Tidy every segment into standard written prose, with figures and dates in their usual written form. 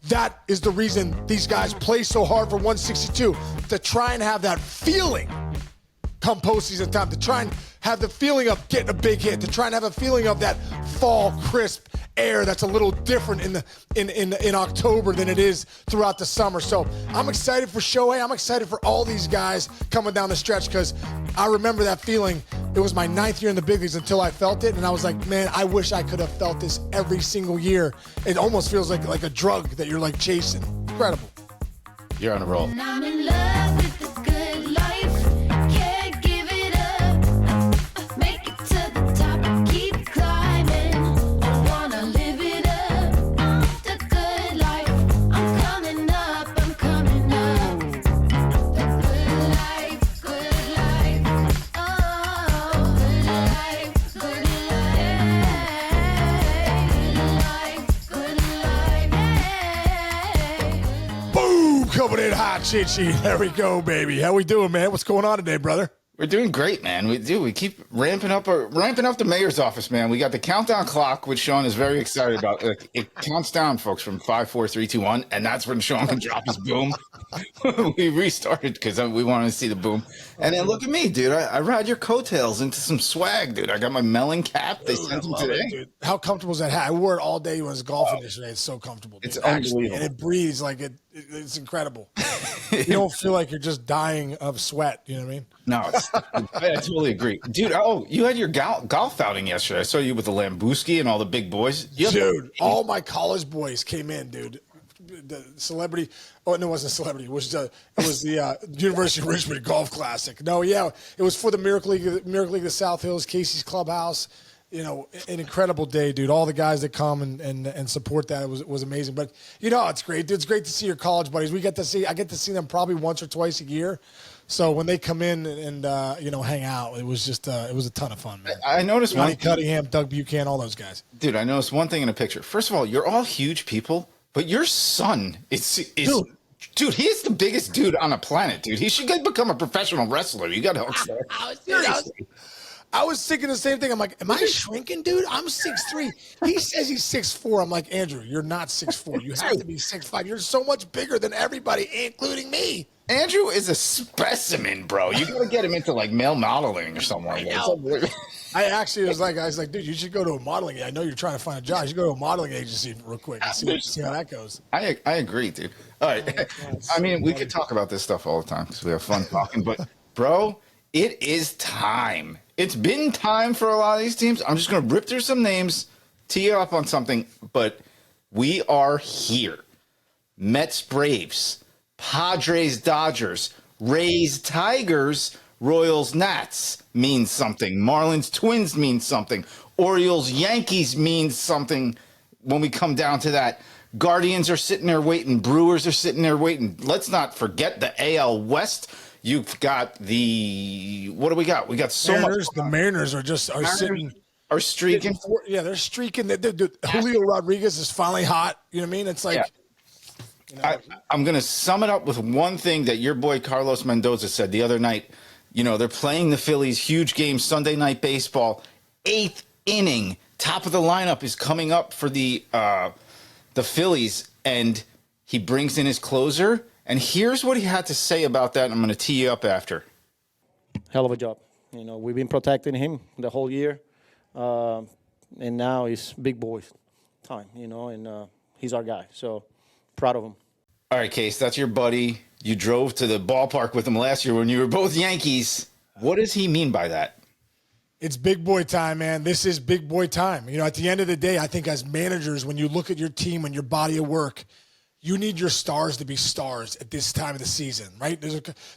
that is the reason these guys play so hard for 162, to try and have that feeling come postseason time, to try and have the feeling of getting a big hit, to try and have a feeling of that fall crisp air that's a little different in October than it is throughout the summer. So I'm excited for Shohei. I'm excited for all these guys coming down the stretch, because I remember that feeling. It was my 9th year in the big leagues until I felt it, and I was like, man, I wish I could have felt this every single year. It almost feels like a drug that you're like chasing. Incredible. You're on a roll. And I'm in love with the good life. Can't give it up. Make it to the top. Keep climbing. I wanna live it up. The good life. I'm coming up. I'm coming up. The good life. Good life. Oh, good life. Good life. Good life. Hey. Boom! Coming in hot, Chichi. There we go, baby. How we doing, man? What's going on today, brother? We're doing great, man. We keep ramping up the mayor's office, man. We got the countdown clock, which Sean is very excited about. It counts down, folks, from 5, 4, 3, 2, 1, and that's when Sean can drop his boom. We restarted because we wanted to see the boom. And then look at me, dude. I ride your coattails into some swag, dude. I got my melon cap. They sent them today. Dude, how comfortable is that hat? I wore it all day when I was golfing yesterday. It's so comfortable, dude. It's unbelievable. And it breathes like it's incredible. You don't feel like you're just dying of sweat. You know what I mean? No, I totally agree. Dude, you had your golf outing yesterday. I saw you with the Lambuski and all the big boys. Dude, all my college boys came in, dude. The celebrity. Oh, no, it wasn't a celebrity. It was the University of Richmond Golf Classic. No, yeah, it was for the Miracle League of the South Hills, Casey's Clubhouse. You know, an incredible day, dude. All the guys that come and support that, it was amazing. But you know, it's great, dude. It's great to see your college buddies. I get to see them probably once or twice a year. So when they come in and hang out, it was just it was a ton of fun, man. I noticed Johnny Cunningham, Doug Buchanan, all those guys. Dude, I noticed one thing in a picture. First of all, you're all huge people, but your son is dude, he is the biggest dude on the planet, dude. He should become a professional wrestler. You got to hook there. I was thinking the same thing. I'm like, am I shrinking, dude? I'm 6'3". He says he's 6'4". I'm like, Andrew, you're not 6'4". You have to be 6'5". You're so much bigger than everybody, including me. Andrew is a specimen, bro. You got to get him into like male modeling or something like that. I actually was like, dude, you should go to a modeling. I know you're trying to find a job. You should go to a modeling agency real quick and see how that goes. I agree, dude. All right. I mean, we could talk about this stuff all the time because we have fun talking. But, bro, it is time. It's been time for a lot of these teams. I'm just going to rip through some names, tee you up on something, but we are here. Mets, Braves, Padres, Dodgers, Rays, Tigers, Royals, Nats means something. Marlins, Twins means something. Orioles, Yankees means something when we come down to that. Guardians are sitting there waiting. Brewers are sitting there waiting. Let's not forget the AL West. You've got what do we got? We got so Mariners, much. The Mariners are streaking. Yeah, they're streaking. Julio Rodriguez is finally hot. You know what I mean? It's like. Yeah. You know, I'm going to sum it up with one thing that your boy Carlos Mendoza said the other night. You know, they're playing the Phillies, huge game, Sunday Night Baseball, 8th inning. Top of the lineup is coming up for the Phillies, and he brings in his closer. And here's what he had to say about that. I'm going to tee you up after. Hell of a job. You know, we've been protecting him the whole year, and now it's big boys time. You know, and he's our guy. So proud of him. All right, Case, that's your buddy. You drove to the ballpark with him last year when you were both Yankees. What does he mean by that? It's big boy time, man. This is big boy time. You know, at the end of the day, I think as managers, when you look at your team and your body of work, you need your stars to be stars at this time of the season, right?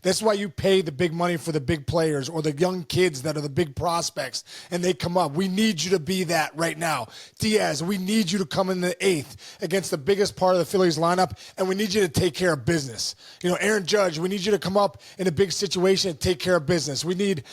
That's why you pay the big money for the big players or the young kids that are the big prospects, and they come up. We need you to be that right now. Diaz, we need you to come in the 8th against the biggest part of the Phillies lineup, and we need you to take care of business. You know, Aaron Judge, we need you to come up in a big situation and take care of business. We need,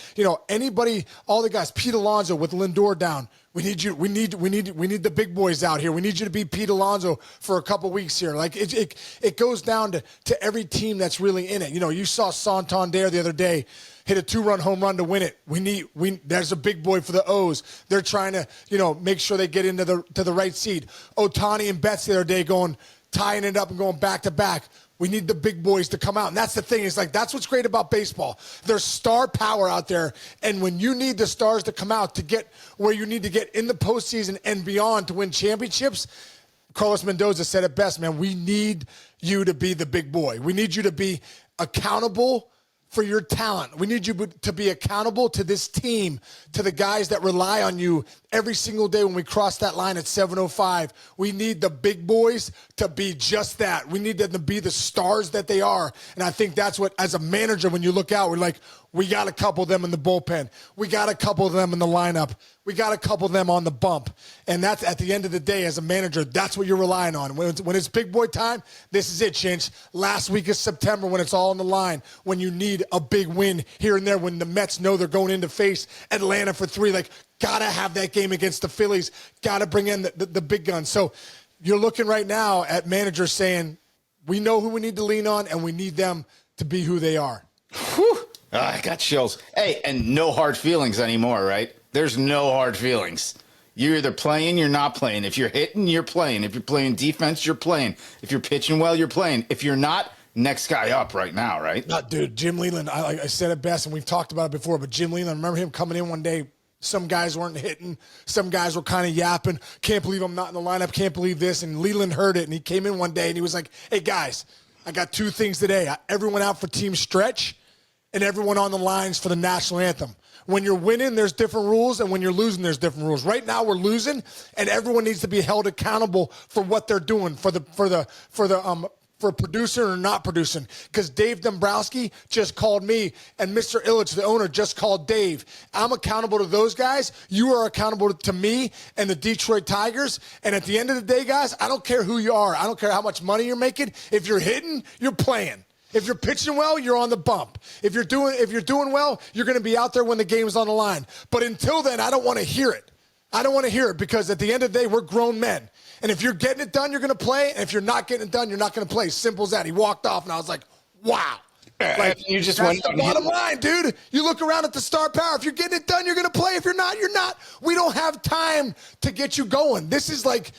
anybody, all the guys, Pete Alonso with Lindor down. We need you. We need the big boys out here. We need you to be Pete Alonso for a couple weeks here. Like it goes down to every team that's really in it. You know, you saw Santander the other day hit a 2-run home run to win it. There's a big boy for the O's. They're trying to, make sure they get into the right seed. Ohtani and Betts the other day going tying it up and going back to back. We need the big boys to come out. And that's the thing. It's like, that's what's great about baseball. There's star power out there. And when you need the stars to come out to get where you need to get in the postseason and beyond to win championships, Carlos Mendoza said it best, man. We need you to be the big boy. We need you to be accountable for your talent. We need you to be accountable to this team, to the guys that rely on you every single day when we cross that line at 7:05. We need the big boys to be just that. We need them to be the stars that they are. And I think that's what, as a manager, when you look out, we're like, we got a couple of them in the bullpen. We got a couple of them in the lineup. We got a couple of them on the bump. And that's, at the end of the day, as a manager, that's what you're relying on. When it's big boy time, this is it, Chinch. Last week of September, when it's all on the line, when you need a big win here and there, when the Mets know they're going in to face Atlanta for 3, like, got to have that game against the Phillies. Got to bring in the big guns. So you're looking right now at managers saying, we know who we need to lean on, and we need them to be who they are. Whew. I got chills. Hey, and no hard feelings anymore, right? There's no hard feelings. You're either playing, you're not playing. If you're hitting, you're playing. If you're playing defense, you're playing. If you're pitching well, you're playing. If you're not, next guy up right now, right? Dude, Jim Leland, I said it best, and we've talked about it before, but Jim Leland, remember him coming in one day, some guys weren't hitting, some guys were kind of yapping, can't believe I'm not in the lineup, can't believe this, and Leland heard it, and he came in one day, and he was like, hey, guys, I got 2 things today. Everyone out for team stretch, and everyone on the lines for the national anthem. When you're winning, there's different rules, and when you're losing, there's different rules. Right now, we're losing, and everyone needs to be held accountable for what they're doing, for producing or not producing. Because Dave Dombrowski just called me, and Mr. Illich, the owner, just called Dave. I'm accountable to those guys. You are accountable to me and the Detroit Tigers. And at the end of the day, guys, I don't care who you are. I don't care how much money you're making. If you're hitting, you're playing. If you're pitching well, you're on the bump. If you're doing well, you're going to be out there when the game's on the line. But until then, I don't want to hear it. I don't want to hear it, because at the end of the day, we're grown men. And if you're getting it done, you're going to play. And if you're not getting it done, you're not going to play. Simple as that. He walked off, and I was like, wow. Like, you just that's the bottom line, dude. You look around at the star power. If you're getting it done, you're going to play. If you're not, you're not. We don't have time to get you going. This is like,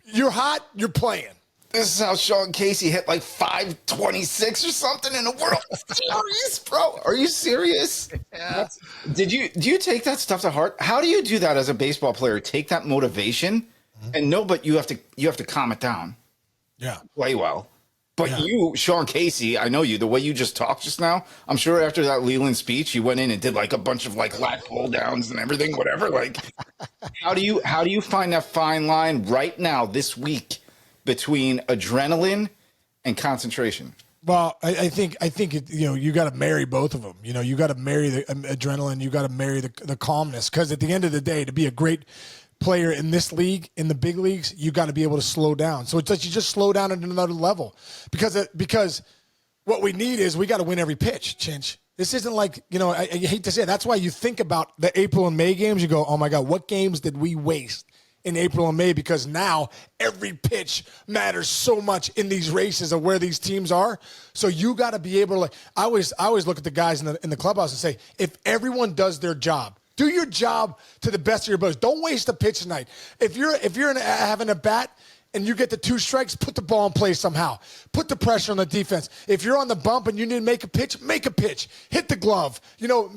you're hot, you're playing. This is how Sean Casey hit like 526 or something in the World Series, bro. Are you serious? Yeah. Do you take that stuff to heart? How do you do that as a baseball player? Take that motivation and no, but you have to calm it down. Yeah. Play well. But Yeah. you, Sean Casey, I know you, the way you just talked just now, I'm sure after that Leland speech, you went in and did like a bunch of like lat pull downs and everything, whatever. Like, how do you find that fine line right now this week between adrenaline and concentration? Well, I think it, you got to marry both of them. You got to marry the adrenaline. You got to marry the calmness, because at the end of the day, to be a great player in this league, in the big leagues, you got to be able to slow down. So it's like you just slow down at another level, because what we need is we got to win every pitch, Chinch. This isn't like, I hate to say it. That's why you think about the April and May games. You go, oh my God, what games did we waste in April and May? Because now every pitch matters so much in these races of where these teams are. So you got to be able to, I always look at the guys in the clubhouse and say, if everyone does their job, do your job to the best of your abilities. Don't waste a pitch tonight. If you're having a bat and you get the 2 strikes, put the ball in play somehow. Put the pressure on the defense. If you're on the bump and you need to make a pitch, make a pitch. Hit the glove.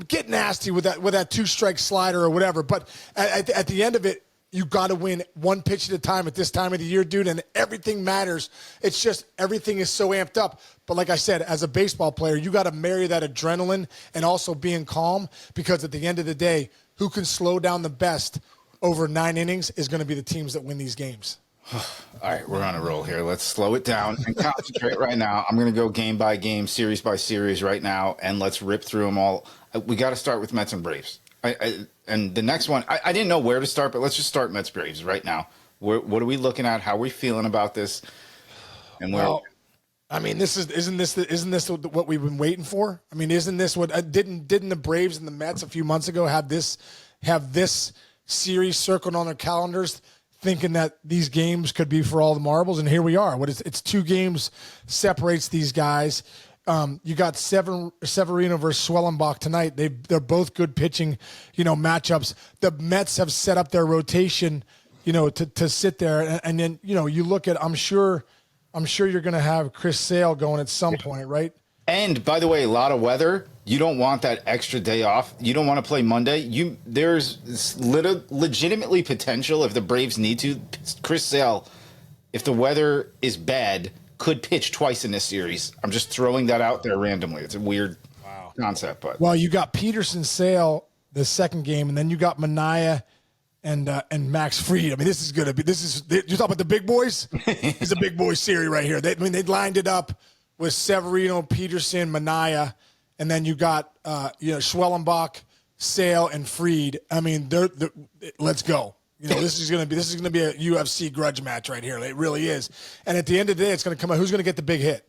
Get nasty with that 2-strike slider or whatever. But at the end of it, you got to win 1 pitch at a time at this time of the year, dude, and everything matters. It's just everything is so amped up. But like I said, as a baseball player, you got to marry that adrenaline and also being calm, because at the end of the day, who can slow down the best over 9 innings is going to be the teams that win these games. All right, we're on a roll here. Let's slow it down and concentrate right now. I'm going to go game by game, series by series right now, and let's rip through them all. We got to start with Mets and Braves. And the next one, I didn't know where to start, but let's just start Mets Braves right now. What are we looking at? How are we feeling about this? And where? Well, I mean, isn't this what we've been waiting for? I mean, isn't this what didn't the Braves and the Mets a few months ago have this series circled on their calendars, thinking that these games could be for all the marbles? And here we are. It's 2 games separates these guys. You got Severino versus Swellenbach tonight. They're both good pitching, matchups. The Mets have set up their rotation, to sit there. And then, you look at, I'm sure I'm sure you're going to have Chris Sale going at some point, right? And by the way, a lot of weather. You don't want that extra day off. You don't want to play Monday. There's legitimately potential if the Braves need to. Chris Sale, if the weather is bad, could pitch twice in this series. I'm just throwing that out there randomly. It's a weird concept, but Well, you got Peterson Sale the second game, and then you got Mania and Max Fried. I mean, this is going to be. You talk about the big boys. It's a big boy series right here. They lined it up with Severino, Peterson, Mania, and then you got Schwellenbach, Sale, and Fried. I mean, let's go. This is going to be a UFC grudge match right here. It really is. And at the end of the day, it's going to come out who's going to get the big hit.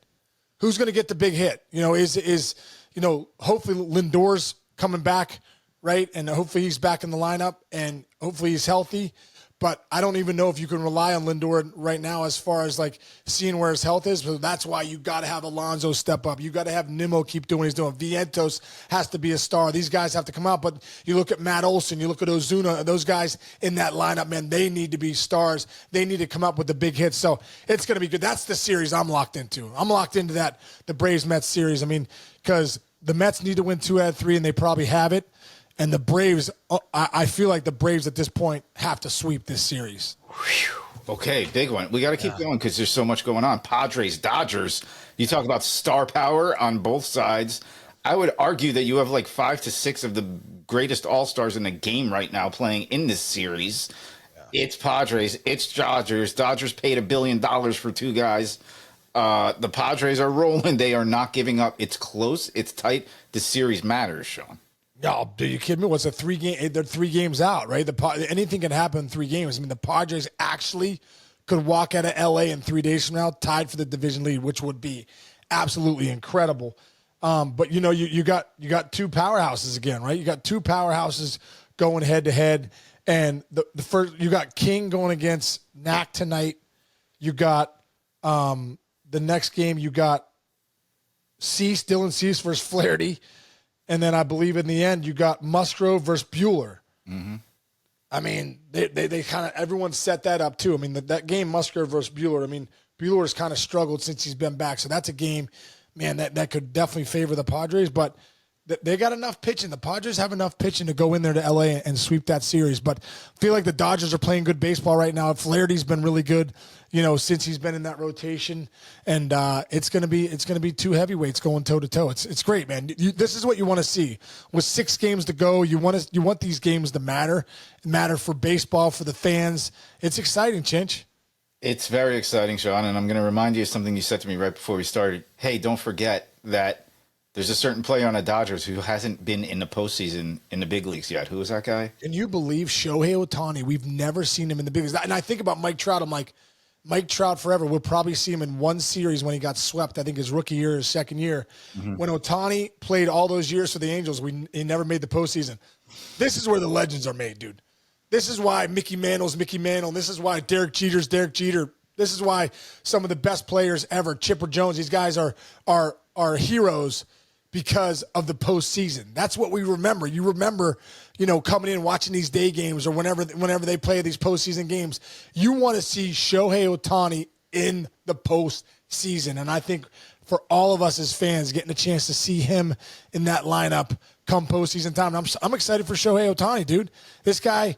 Who's going to get the big hit? Hopefully Lindor's coming back, right? And hopefully he's back in the lineup, and hopefully he's healthy. But I don't even know if you can rely on Lindor right now as far as like seeing where his health is. So that's why you got to have Alonso step up. You got to have Nimmo keep doing what he's doing. Vientos has to be a star. These guys have to come out. But you look at Matt Olson, you look at Ozuna, those guys in that lineup, man, they need to be stars. They need to come up with the big hits. So it's going to be good. That's the series I'm locked into. I'm locked into the Braves-Mets series. I mean, because the Mets need to win 2 out of 3, and they probably have it. And the Braves, I feel like the Braves at this point have to sweep this series. Okay, big one. We got to keep going because there's so much going on. Padres, Dodgers. You talk about star power on both sides. I would argue that you have like 5 to 6 of the greatest all-stars in the game right now playing in this series. Yeah. It's Padres. It's Dodgers. Dodgers paid $1 billion for 2 guys. The Padres are rolling. They are not giving up. It's close. It's tight. The series matters, Sean. No, are you kidding me? What's a 3 game? They're 3 games out, right? Anything can happen in 3 games. I mean, the Padres actually could walk out of LA in 3 days from now, tied for the division lead, which would be absolutely incredible. But you got 2 powerhouses again, right? You got 2 powerhouses going head to head, and the first you got King going against Knack tonight. You got the next game. You got Dylan Cease versus Flaherty. And then I believe in the end, you got Musgrove versus Buehler. Mm-hmm. I mean, they kind of, everyone set that up too. I mean, that game, Musgrove versus Buehler, I mean, Buehler's kind of struggled since he's been back. So that's a game, man, that could definitely favor the Padres. But they got enough pitching. The Padres have enough pitching to go in there to LA and sweep that series. But I feel like the Dodgers are playing good baseball right now. Flaherty's been really good, since he's been in that rotation. And it's gonna be 2 heavyweights going toe to toe. It's great, man. This is what you want to see. With 6 games to go, you want these games to matter for baseball, for the fans. It's exciting, Chinch. It's very exciting, Sean. And I'm going to remind you of something you said to me right before we started. Hey, don't forget that there's a certain player on the Dodgers who hasn't been in the postseason in the big leagues yet. Who is that guy? Can you believe Shohei Ohtani? We've never seen him in the big leagues. And I think about Mike Trout. I'm like, Mike Trout forever. We'll probably see him in one series when he got swept, I think his rookie year, his second year. Mm-hmm. When Ohtani played all those years for the Angels, he never made the postseason. This is where the legends are made, dude. This is why Mickey Mantle's Mickey Mantle. This is why Derek Jeter's Derek Jeter. This is why some of the best players ever, Chipper Jones, these guys are heroes because of the postseason. That's what we remember. You remember, coming in, watching these day games or whenever they play these postseason games. You want to see Shohei Ohtani in the postseason. And I think for all of us as fans, getting a chance to see him in that lineup come postseason time, I'm excited for Shohei Ohtani, dude. This guy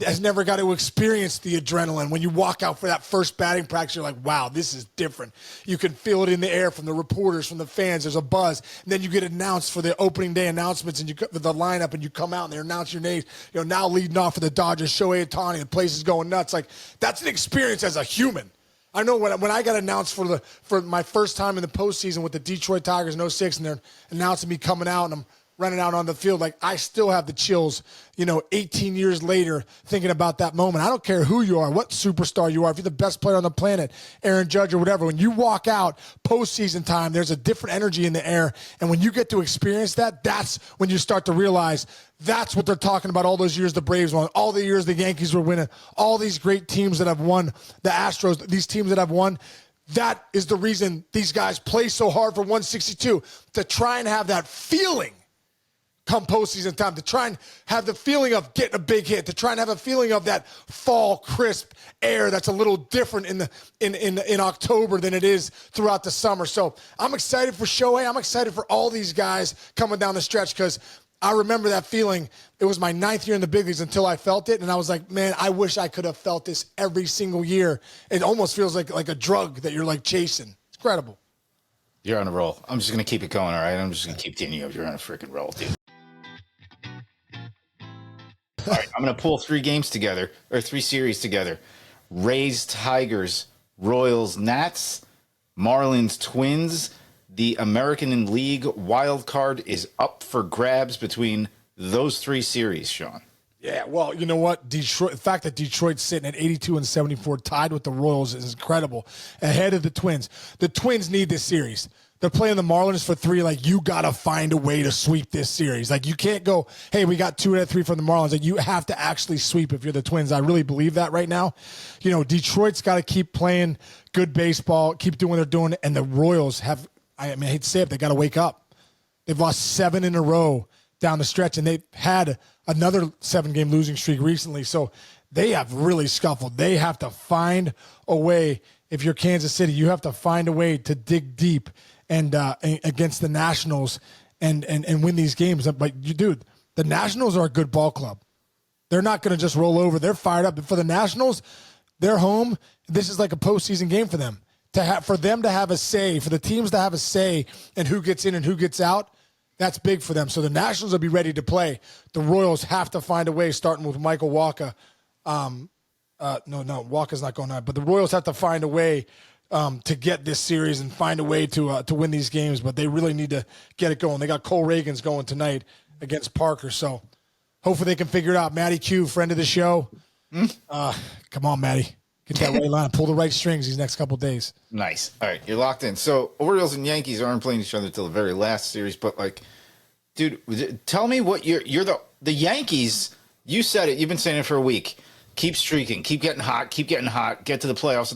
has never got to experience the adrenaline. When you walk out for that first batting practice, you're like, wow, this is different. You can feel it in the air from the reporters, from the fans. There's a buzz. And then you get announced for the opening day announcements and you the lineup and you come out and they announce your names. Now leading off for the Dodgers, Shohei Ohtani, the place is going nuts. Like, that's an experience as a human. I know when I got announced for my first time in the postseason with the Detroit Tigers in 06, and they're announcing me coming out and I'm running out on the field, like, I still have the chills, 18 years later thinking about that moment. I don't care who you are, what superstar you are, if you're the best player on the planet, Aaron Judge or whatever, when you walk out postseason time, there's a different energy in the air. And when you get to experience that, that's when you start to realize that's what they're talking about all those years the Braves won, all the years the Yankees were winning, all these great teams that have won, the Astros, these teams that have won. That is the reason these guys play so hard for 162, to try and have that feeling come postseason time, to try and have the feeling of getting a big hit, to try and have a feeling of that fall crisp air that's a little different in October than it is throughout the summer. So I'm excited for Shohei. I'm excited for all these guys coming down the stretch because I remember that feeling. It was my 9th year in the big leagues until I felt it, and I was like, man, I wish I could have felt this every single year. It almost feels like a drug that you're like chasing. It's incredible. You're on a roll. I'm just going to keep it going, all right? I'm just going to keep teaming you up. You're on a freaking roll, dude. All right, I'm going to pull 3 games together, or 3 series together. Rays, Tigers, Royals, Nats, Marlins, Twins. The American League wild card is up for grabs between those 3 series, Sean. Yeah, well, you know what? Detroit. The fact that Detroit's sitting at 82 and 74, tied with the Royals, is incredible. Ahead of the Twins. The Twins need this series. They're playing the Marlins for 3. Like, you got to find a way to sweep this series. Like, you can't go, hey, we got 2 out of 3 from the Marlins. Like, you have to actually sweep if you're the Twins. I really believe that right now. You know, Detroit's got to keep playing good baseball, keep doing what they're doing, and the Royals have, I mean, I hate to say it, they got to wake up. They've lost 7 in a row down the stretch, and they've had another 7-game losing streak recently. So they have really scuffled. They have to find a way. If you're Kansas City, you have to find a way to dig deep and against the Nationals and win these games. But you, dude, the Nationals are a good ball club. They're not going to just roll over. They're fired up. But for the Nationals, they're home. This is like a postseason game for them. For them to have a say, for the teams to have a say in who gets in and who gets out, that's big for them. So the Nationals will be ready to play. The Royals have to find a way, starting with Michael Wacha. No, Walker's not going on. But the Royals have to find a way to get this series and find a way to win these games. But they really need to get it going. They got Cole Reagans going tonight against Parker. So hopefully they can figure it out. Matty Q, friend of the show. Come on, Matty. Get that right line. Pull the right strings these next couple of days. Nice. All right, you're locked in. So Orioles and Yankees aren't playing each other until the very last series. But, like, dude, tell me what you're the Yankees. You said it. You've been saying it for a week. Keep streaking. Keep getting hot. Keep getting hot. Get to the playoffs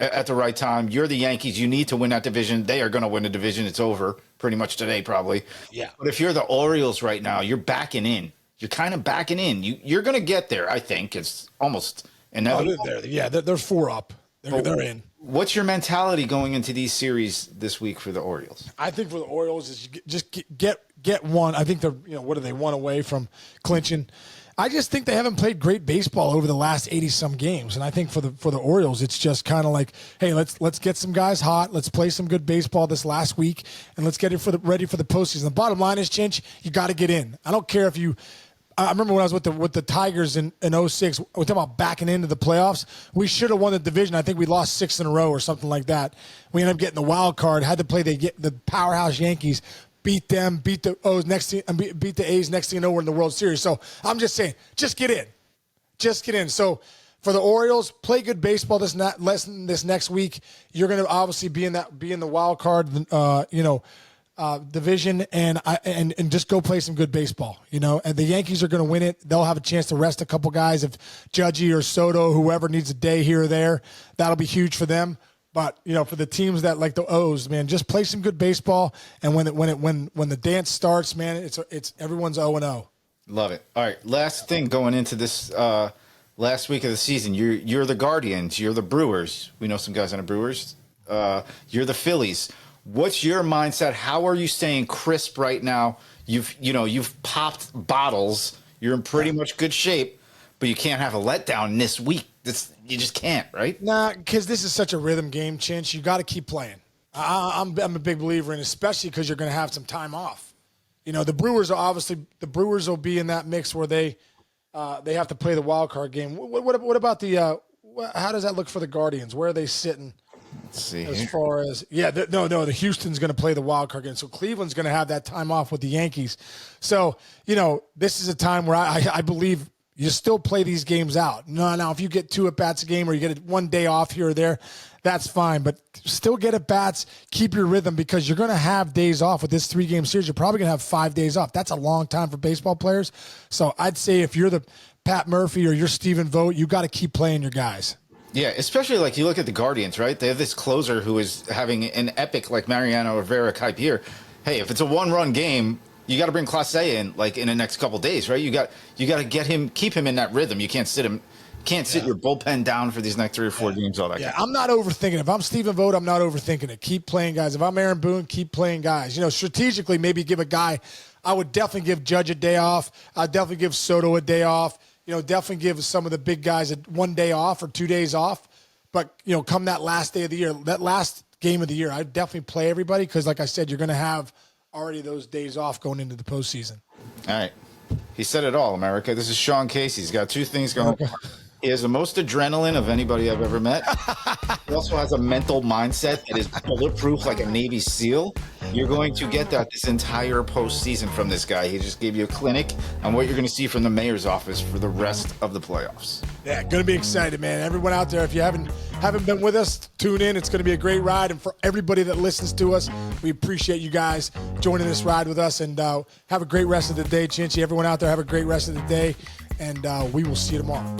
at the right time. You're the Yankees. You need to win that division. They are going to win the division. It's over pretty much today, probably. Yeah. But if you're the Orioles right now, you're backing in. You're kind of backing in. You're going to get there, I think. It's almost inevitable. Oh, they're there. Yeah, they're 4 up. They're in. What's your mentality going into these series this week for the Orioles? I think for the Orioles is just get one. I think they're, what are they, 1 away from clinching? I just think they haven't played great baseball over the last 80-some games, and I think for the Orioles, it's just kind of like, hey, let's get some guys hot, let's play some good baseball this last week, and let's get it ready for the postseason. The bottom line is, Chinch, you got to get in. I don't care if you. I remember when I was with the Tigers in 06, we're talking about backing into the playoffs. We should have won the division. I think we lost 6 in a row or something like that. We ended up getting the wild card, had to play the powerhouse Yankees, beat them, beat the O's beat the A's. Next thing you know, we're in the World Series. So I'm just saying, just get in. Just get in. So for the Orioles, play good baseball this next week. You're going to obviously be in the wild card, division, and just go play some good baseball, and the Yankees are going to win it. They'll have a chance to rest a couple guys if Judgy or Soto, whoever needs a day here or there. That'll be huge for them. But for the teams that like the O's, man, just play some good baseball. And when the dance starts, man, it's everyone's 0-0. Love it. All right, last thing going into this last week of the season, you're the Guardians, you're the Brewers. We know some guys on the Brewers. You're the Phillies. What's your mindset? How are you staying crisp right now? You've popped bottles. You're in pretty much good shape, but you can't have a letdown this week. You just can't, right? Nah, because this is such a rhythm game, Chinch. You got to keep playing. I'm a big believer in, especially because you're going to have some time off. The Brewers will be in that mix where they have to play the wild card game. What about the? How does that look for the Guardians? Where are they sitting? Let's see. As far as the Houston's going to play the wild card game, so Cleveland's going to have that time off with the Yankees. So this is a time where I believe you still play these games out. Now if you get 2 at bats a game or you get 1 day off here or there, that's fine. But still get at bats, keep your rhythm, because you're going to have days off with this 3-game series. You're probably going to have 5 days off. That's a long time for baseball players. So I'd say if you're the Pat Murphy or you're Stephen Vogt, you got to keep playing your guys. Yeah, especially like you look at the Guardians, right? They have this closer who is having an epic like Mariano Rivera type year. Hey, if it's a 1-run game, you got to bring Clase in like in the next couple days, right? You got to keep him in that rhythm. You can't sit your bullpen down for these next 3 or 4 games. All that. Yeah, I'm not overthinking it. If I'm Stephen Vogt, I'm not overthinking it. Keep playing guys. If I'm Aaron Boone, keep playing guys. You know, strategically, maybe give a guy. I would definitely give Judge a day off. I'd definitely give Soto a day off. You know, definitely give some of the big guys 1 day off or 2 days off. But, you know, come that last day of the year, that last game of the year, I'd definitely play everybody because, like I said, you're going to have already those days off going into the postseason. All right. He said it all, America. This is Sean Casey. He's got 2 things going. He has the most adrenaline of anybody I've ever met. He also has a mental mindset that is bulletproof like a Navy SEAL. You're going to get that this entire postseason from this guy. He just gave you a clinic on what you're going to see from the mayor's office for the rest of the playoffs. Yeah, going to be excited, man. Everyone out there, if you haven't been with us, tune in. It's going to be a great ride. And for everybody that listens to us, we appreciate you guys joining this ride with us. And have a great rest of the day, Chinchy. Everyone out there, have a great rest of the day. And we will see you tomorrow.